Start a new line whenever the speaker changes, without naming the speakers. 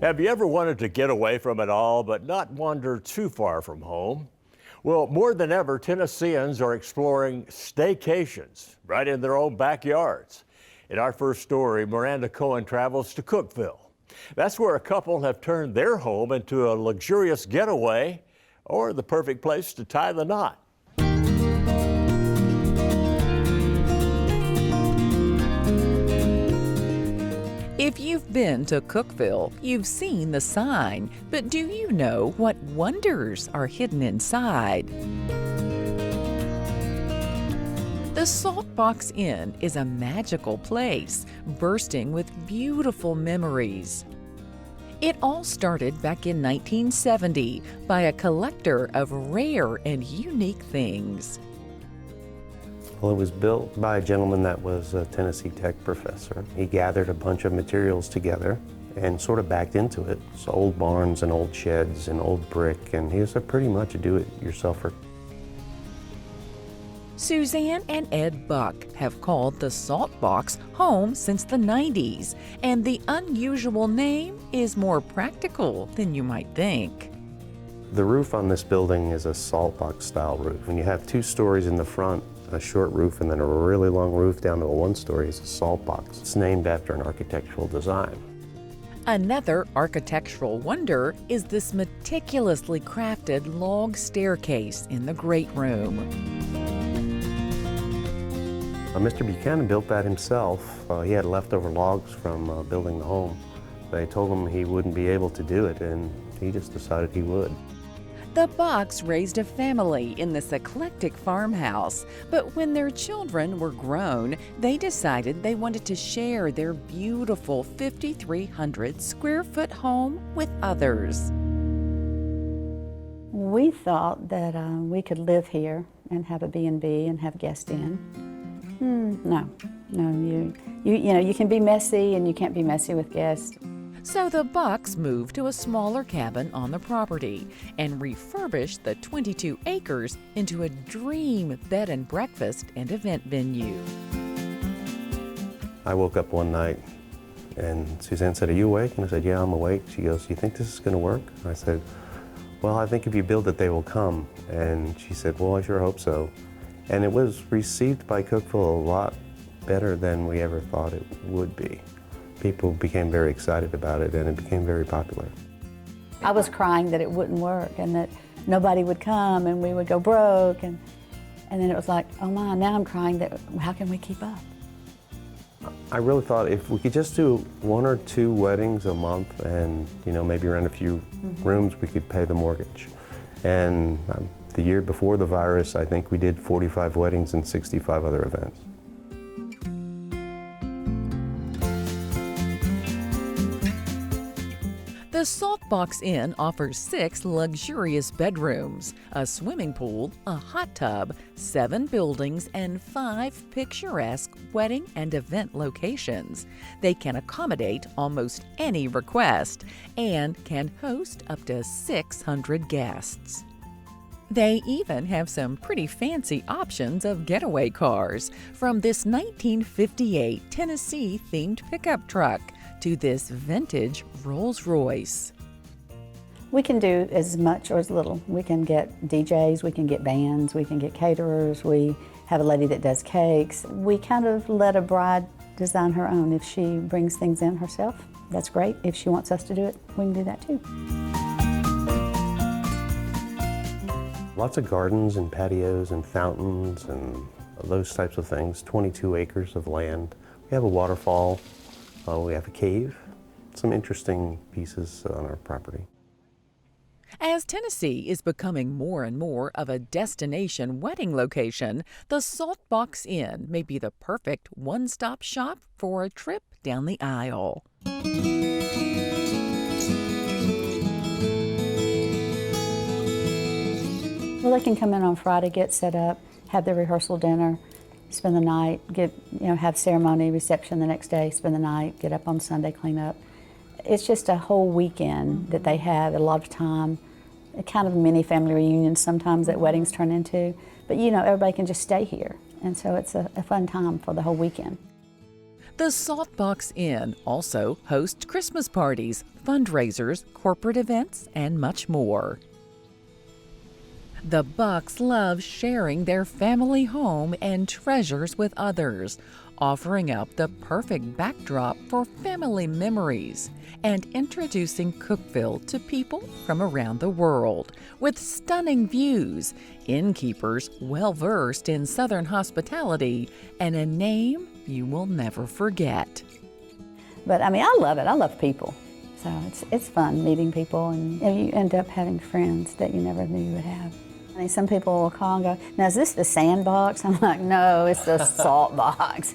Have you ever wanted to get away from it all but not wander too far from home? Well, more than ever, Tennesseans are exploring staycations right in their own backyards. In our first story, Miranda Cohen travels to Cookeville. That's where a couple have turned their home into a luxurious getaway or the perfect place to tie the knot.
If you've been to Cookeville, you've seen the sign, but do you know what wonders are hidden inside? The Saltbox Inn is a magical place, bursting with beautiful memories. It all started back in 1970 by a collector of rare and unique things.
Well, it was built by a gentleman that was a Tennessee Tech professor. He gathered a bunch of materials together and sort of backed into it. So old barns and old sheds and old brick, and he was pretty much a do-it-yourselfer.
Suzanne and Ed Buck have called the Saltbox home since the 90s, and the unusual name is more practical than you might think.
The roof on this building is a Saltbox style roof. When you have 2 stories in the front, a short roof, and then a really long roof down to a 1-story is a Saltbox. It's named after an architectural design.
Another architectural wonder is this meticulously crafted log staircase in the great room.
Mr. Buchanan built that himself. He had leftover logs from building the home. They told him he wouldn't be able to do it, and he just decided he would.
The Bucks raised a family in this eclectic farmhouse, but when their children were grown, they decided they wanted to share their beautiful 5,300 square foot home with others.
We thought that we could live here and have a B&B and have guests in. No, you can be messy and you can't be messy with guests.
So the Bucks moved to a smaller cabin on the property and refurbished the 22 acres into a dream bed and breakfast and event venue.
I woke up one night and Suzanne said, "Are you awake?" And I said, "Yeah, I'm awake." She goes, "You think this is going to work?" And I said, "Well, I think if you build it, they will come." And she said, "Well, I sure hope so." And it was received by Cookeville a lot better than we ever thought it would be. People became very excited about it, and it became very popular.
I was crying that it wouldn't work and that nobody would come and we would go broke. And then it was like, oh my, now I'm crying that how can we keep up?
I really thought if we could just do 1 or 2 weddings a month and maybe rent a few rooms, we could pay the mortgage. And the year before the virus, I think we did 45 weddings and 65 other events.
The Saltbox Inn offers 6 luxurious bedrooms, a swimming pool, a hot tub, 7 buildings, and 5 picturesque wedding and event locations. They can accommodate almost any request and can host up to 600 guests. They even have some pretty fancy options of getaway cars, from this 1958 Tennessee-themed pickup truck to this vintage Rolls-Royce.
We can do as much or as little. We can get DJs, we can get bands, we can get caterers, we have a lady that does cakes. We kind of let a bride design her own. If she brings things in herself, that's great. If she wants us to do it, we can do that too.
Lots of gardens and patios and fountains and those types of things. 22 acres of land. We have a waterfall. We have a cave. Some interesting pieces on our property.
As Tennessee is becoming more and more of a destination wedding location, the Saltbox Inn may be the perfect one-stop shop for a trip down the aisle.
Well, they can come in on Friday, get set up, have their rehearsal dinner, spend the night, have ceremony, reception the next day, spend the night, get up on Sunday, clean up. It's just a whole weekend that they have, a lot of time, a kind of mini family reunions sometimes that weddings turn into. But everybody can just stay here. And so it's a fun time for the whole weekend.
The Saltbox Inn also hosts Christmas parties, fundraisers, corporate events, and much more. The Bucks love sharing their family home and treasures with others, offering up the perfect backdrop for family memories and introducing Cookeville to people from around the world with stunning views, innkeepers well-versed in Southern hospitality, and a name you will never forget.
But I mean, I love it. I love people. So it's fun meeting people, and you end up having friends that you never knew you would have. I mean, some people will call and go, now is this the sandbox? I'm like, no, it's the salt box.